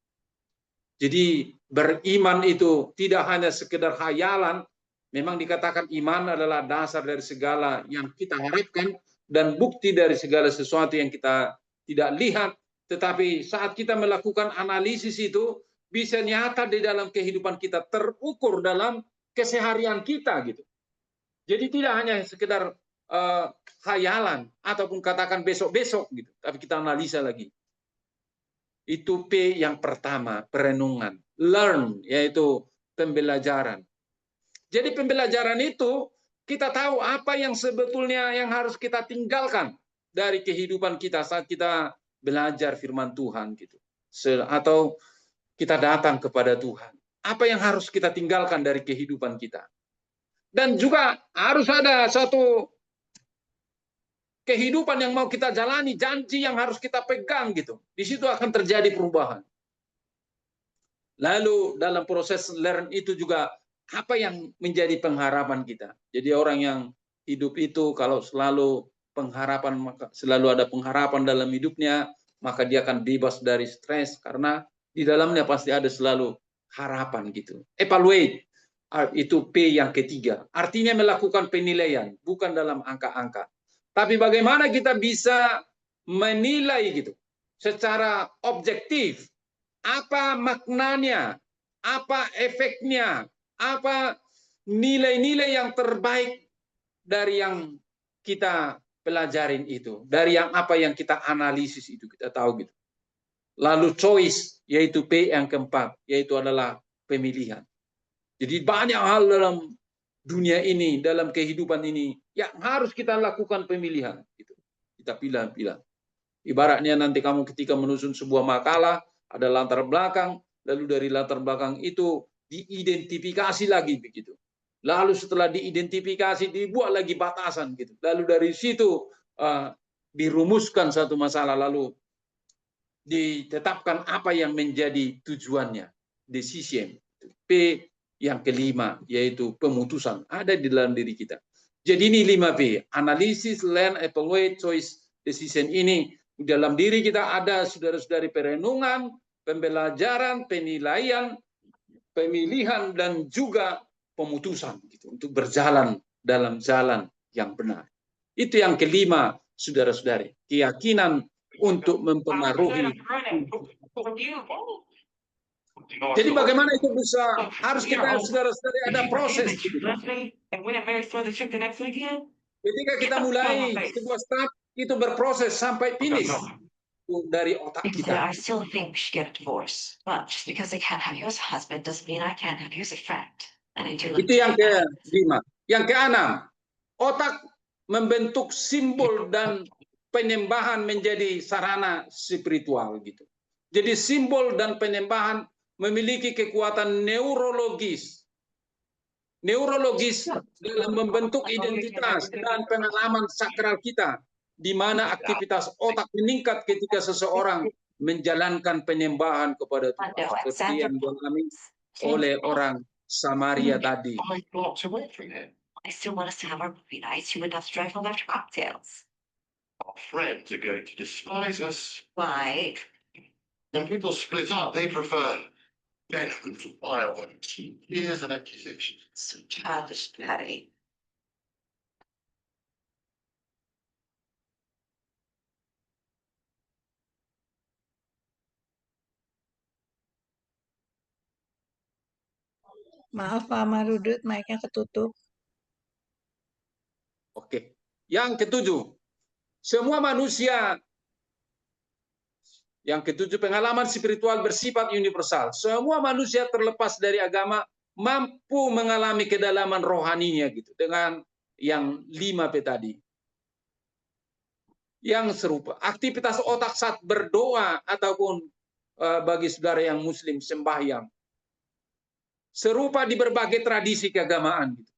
Jadi beriman itu tidak hanya sekedar hayalan, memang dikatakan iman adalah dasar dari segala yang kita harapkan dan bukti dari segala sesuatu yang kita tidak lihat, tetapi saat kita melakukan analisis itu bisa nyata di dalam kehidupan kita, terukur dalam keseharian kita gitu. Jadi tidak hanya sekedar khayalan ataupun katakan besok-besok gitu. Tapi kita analisa lagi. Itu P yang pertama, perenungan. Learn, yaitu pembelajaran. Jadi pembelajaran itu kita tahu apa yang sebetulnya yang harus kita tinggalkan dari kehidupan kita saat kita belajar firman Tuhan gitu. Atau kita datang kepada Tuhan. Apa yang harus kita tinggalkan dari kehidupan kita. Dan juga harus ada satu kehidupan yang mau kita jalani, janji yang harus kita pegang gitu. Di situ akan terjadi perubahan. Lalu dalam proses learn itu juga apa yang menjadi pengharapan kita. Jadi orang yang hidup itu kalau selalu pengharapan, maka selalu ada pengharapan dalam hidupnya, maka dia akan bebas dari stres karena di dalamnya pasti ada selalu harapan gitu. Evaluate itu P yang ketiga. Artinya melakukan penilaian, bukan dalam angka-angka. Tapi bagaimana kita bisa menilai gitu secara objektif apa maknanya, apa efeknya, apa nilai-nilai yang terbaik dari yang kita pelajarin itu, dari yang apa yang kita analisis itu kita tahu gitu. Lalu choice yaitu P yang keempat, yaitu adalah pemilihan. Jadi banyak hal dalam dunia ini, dalam kehidupan ini yang harus kita lakukan pemilihan gitu. Kita pilih-pilih. Ibaratnya nanti kamu ketika menyusun sebuah makalah, ada latar belakang, lalu dari latar belakang itu diidentifikasi lagi begitu. Lalu setelah diidentifikasi dibuat lagi batasan gitu. Lalu dari situ dirumuskan satu masalah, lalu ditetapkan apa yang menjadi tujuannya, decision. P yang kelima yaitu pemutusan ada di dalam diri kita. Jadi ini 5P, analisis, learn, evaluate, choice, decision ini di dalam diri kita ada saudara-saudari perenungan, pembelajaran, penilaian, pemilihan dan juga pemutusan gitu untuk berjalan dalam jalan yang benar. Itu yang kelima, saudara-saudari, keyakinan untuk mempengaruhi. Jadi bagaimana itu bisa harus kita saudara-saudari ada proses. Ketika kita mulai sebuah start itu berproses sampai finish dari otak kita. I still think we should get a divorce, but just because I can't have you as a husband doesn't mean I can't have you as a friend. And I do. Itu yang kelima. Yang keenam, otak membentuk simbol dan penyembahan menjadi sarana spiritual gitu. Jadi simbol dan penyembahan memiliki kekuatan neurologis dalam membentuk identitas dan pengalaman sakral kita, di mana aktivitas otak meningkat ketika seseorang menjalankan penyembahan kepada Tuhan, seperti yang dialami oleh orang Samaria tadi. I still want us to have our movie nights. You would have to drive home after cocktails. Our friends are going to despise us. Why? When people split up, they prefer venom to violence, years and accusations. So childish, Patty. Maaf Pak Marudut, mic-nya ketutup. Oke. Yang ketujuh, semua manusia. Yang ketujuh, pengalaman spiritual bersifat universal. Semua manusia terlepas dari agama mampu mengalami kedalaman rohaninya gitu dengan yang 5P tadi. Yang serupa, aktivitas otak saat berdoa ataupun bagi saudara yang muslim sembahyang serupa di berbagai tradisi keagamaan gitu.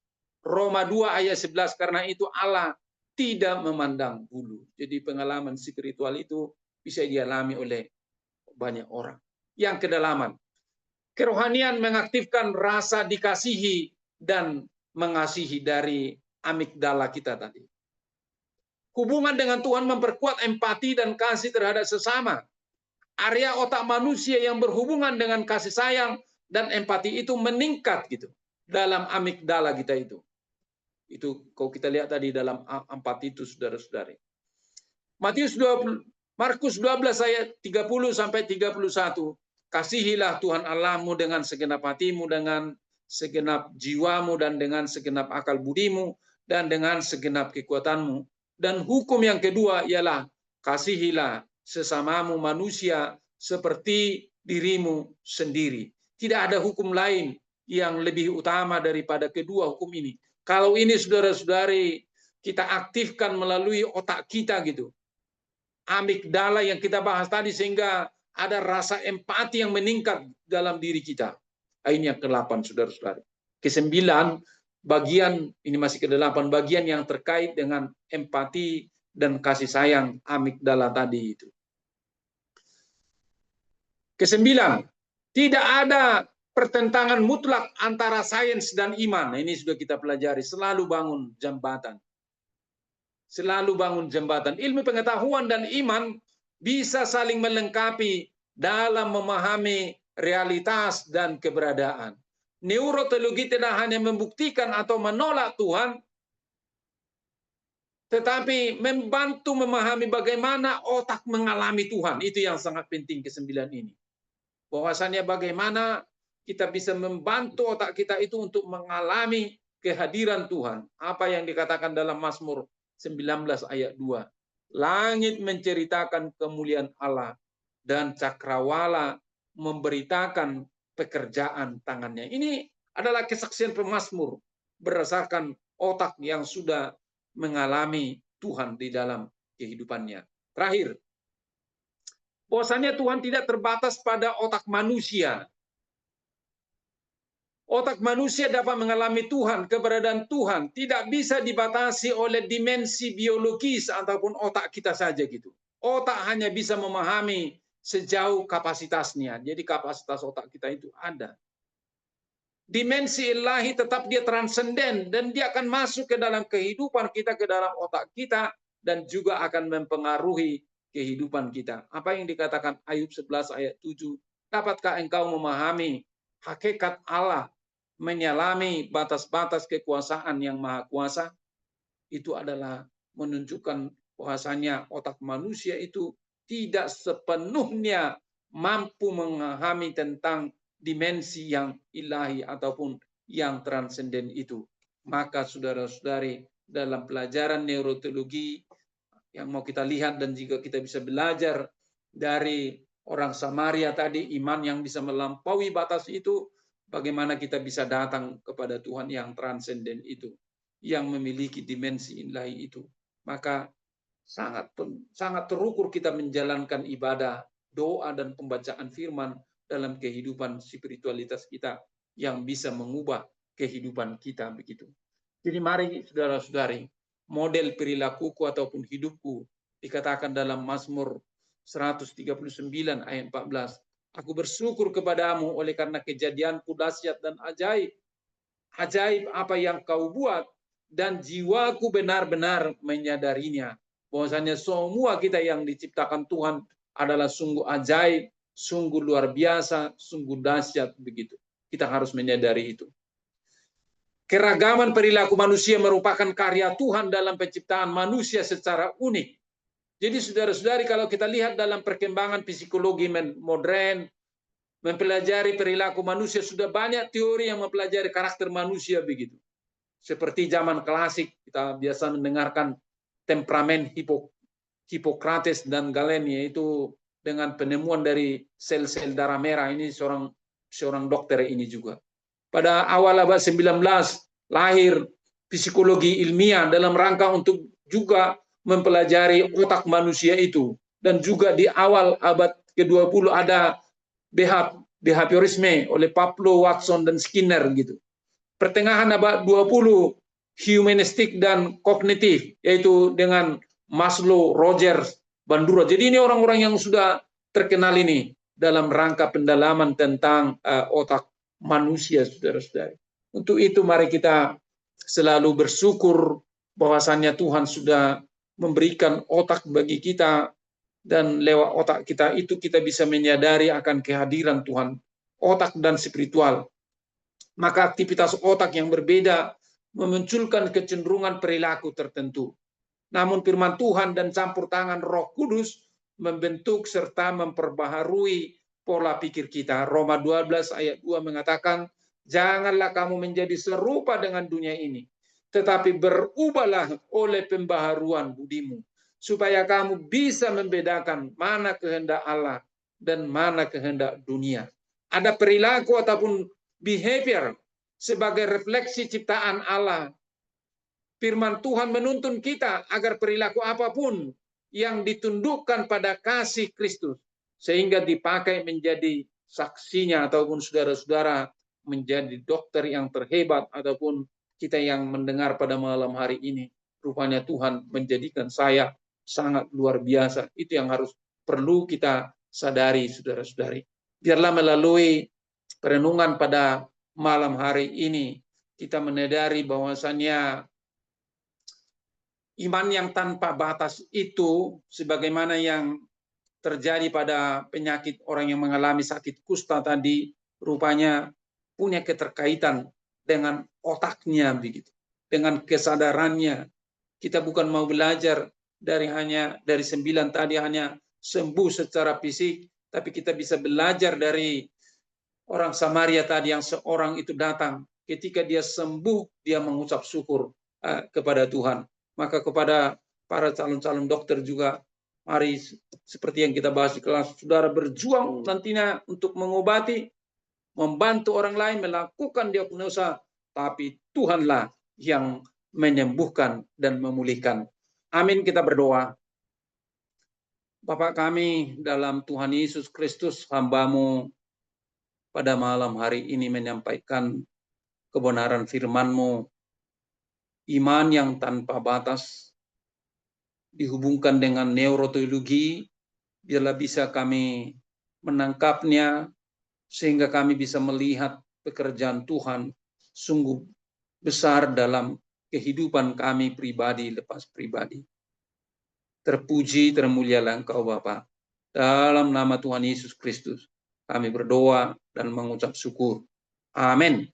Roma 2 ayat 11, karena itu Allah tidak memandang bulu. Jadi pengalaman spiritual itu bisa dialami oleh banyak orang. Yang kedalaman, kerohanian mengaktifkan rasa dikasihi dan mengasihi dari amigdala kita tadi. Hubungan dengan Tuhan memperkuat empati dan kasih terhadap sesama. Area otak manusia yang berhubungan dengan kasih sayang dan empati itu meningkat gitu dalam amigdala kita itu. Itu kalau kita lihat tadi dalam 4 itu saudara-saudari. Markus 12 ayat 30 sampai 31. Kasihilah Tuhan Allahmu dengan segenap hatimu, dengan segenap jiwamu, dan dengan segenap akal budimu, dan dengan segenap kekuatanmu. Dan hukum yang kedua ialah kasihilah sesamamu manusia seperti dirimu sendiri. Tidak ada hukum lain yang lebih utama daripada kedua hukum ini. Kalau ini saudara-saudari kita aktifkan melalui otak kita gitu. Amigdala yang kita bahas tadi sehingga ada rasa empati yang meningkat dalam diri kita. Ini yang ke-8 saudara-saudari. Ke-9 bagian, ini masih ke-8 bagian yang terkait dengan empati dan kasih sayang amigdala tadi itu. Ke-9, tidak ada pertentangan mutlak antara sains dan iman. Nah, ini sudah kita pelajari. Selalu bangun jembatan. Selalu bangun jembatan. Ilmu pengetahuan dan iman bisa saling melengkapi dalam memahami realitas dan keberadaan. Neuroteologi tidak hanya membuktikan atau menolak Tuhan, tetapi membantu memahami bagaimana otak mengalami Tuhan. Itu yang sangat penting ke-9 ini. Bahwasannya bagaimana kita bisa membantu otak kita itu untuk mengalami kehadiran Tuhan. Apa yang dikatakan dalam Mazmur 19 ayat 2. Langit menceritakan kemuliaan Allah dan cakrawala memberitakan pekerjaan tangannya. Ini adalah kesaksian pemazmur berdasarkan otak yang sudah mengalami Tuhan di dalam kehidupannya. Terakhir, bahwasanya Tuhan tidak terbatas pada otak manusia. Otak manusia dapat mengalami Tuhan, keberadaan Tuhan tidak bisa dibatasi oleh dimensi biologis ataupun otak kita saja gitu. Otak hanya bisa memahami sejauh kapasitasnya. Jadi kapasitas otak kita itu ada. Dimensi ilahi tetap dia transenden dan dia akan masuk ke dalam kehidupan kita, ke dalam otak kita dan juga akan mempengaruhi kehidupan kita. Apa yang dikatakan Ayub 11 ayat 7? Dapatkah engkau memahami hakikat Allah, menyelami batas-batas kekuasaan yang maha kuasa? Itu adalah menunjukkan bahwasanya otak manusia itu tidak sepenuhnya mampu memahami tentang dimensi yang ilahi ataupun yang transenden itu. Maka saudara-saudari, dalam pelajaran neuroteologi yang mau kita lihat dan juga kita bisa belajar dari orang Samaria tadi, iman yang bisa melampaui batas itu, bagaimana kita bisa datang kepada Tuhan yang transenden itu, yang memiliki dimensi ilahi itu. Maka sangat terukur kita menjalankan ibadah, doa dan pembacaan firman dalam kehidupan spiritualitas kita yang bisa mengubah kehidupan kita begitu. Jadi mari saudara-saudari, model perilakuku ataupun hidupku dikatakan dalam Mazmur 139 ayat 14. Aku bersyukur kepadamu oleh karena kejadianku dahsyat dan ajaib. Ajaib apa yang kau buat dan jiwaku benar-benar menyadarinya. Bahwasanya semua kita yang diciptakan Tuhan adalah sungguh ajaib, sungguh luar biasa, sungguh dahsyat begitu. Kita harus menyadari itu. Keragaman perilaku manusia merupakan karya Tuhan dalam penciptaan manusia secara unik. Jadi saudara-saudari, kalau kita lihat dalam perkembangan psikologi modern, mempelajari perilaku manusia, sudah banyak teori yang mempelajari karakter manusia begitu. Seperti zaman klasik, kita biasa mendengarkan temperamen Hippocrates dan Galen, yaitu dengan penemuan dari sel-sel darah merah. Ini seorang dokter ini juga. Pada awal abad 19 lahir psikologi ilmiah dalam rangka untuk juga mempelajari otak manusia itu. Dan juga di awal abad ke-20 ada behaviorisme oleh Pablo, Watson dan Skinner gitu. Pertengahan abad 20 humanistik dan kognitif, yaitu dengan Maslow, Rogers, Bandura. Jadi ini orang-orang yang sudah terkenal ini dalam rangka pendalaman tentang otak manusia, saudara-saudari. Untuk itu mari kita selalu bersyukur bahwasannya Tuhan sudah memberikan otak bagi kita, dan lewat otak kita itu kita bisa menyadari akan kehadiran Tuhan, otak dan spiritual. Maka aktivitas otak yang berbeda memunculkan kecenderungan perilaku tertentu. Namun firman Tuhan dan campur tangan Roh Kudus membentuk serta memperbaharui pola pikir kita. Roma 12 ayat 2 mengatakan, janganlah kamu menjadi serupa dengan dunia ini, tetapi berubahlah oleh pembaharuan budimu, supaya kamu bisa membedakan mana kehendak Allah dan mana kehendak dunia. Ada perilaku ataupun behavior sebagai refleksi ciptaan Allah. Firman Tuhan menuntun kita agar perilaku apapun yang ditundukkan pada kasih Kristus, sehingga dipakai menjadi saksinya ataupun saudara-saudara menjadi dokter yang terhebat, ataupun kita yang mendengar pada malam hari ini. Rupanya Tuhan menjadikan saya sangat luar biasa. Itu yang perlu kita sadari, saudara-saudari. Biarlah melalui perenungan pada malam hari ini kita menyadari bahwasannya iman yang tanpa batas itu, sebagaimana yang terjadi pada penyakit orang yang mengalami sakit kusta tadi, rupanya punya keterkaitan dengan otaknya begitu, dengan kesadarannya. Kita bukan mau belajar dari 9 tadi hanya sembuh secara fisik, tapi kita bisa belajar dari orang Samaria tadi yang seorang itu datang, ketika dia sembuh dia mengucap syukur kepada Tuhan. Maka kepada para calon-calon dokter juga, mari seperti yang kita bahas di kelas, saudara berjuang nantinya untuk mengobati, membantu orang lain melakukan diagnosa, tapi Tuhanlah yang menyembuhkan dan memulihkan. Amin, kita berdoa. Bapa kami dalam Tuhan Yesus Kristus, hamba-Mu pada malam hari ini menyampaikan kebenaran firman-Mu, iman yang tanpa batas, dihubungkan dengan neuroteologi, biarlah bisa kami menangkapnya, sehingga kami bisa melihat pekerjaan Tuhan sungguh besar dalam kehidupan kami pribadi lepas pribadi. Terpuji, termulialah Engkau Bapa. Dalam nama Tuhan Yesus Kristus, kami berdoa dan mengucap syukur. Amin.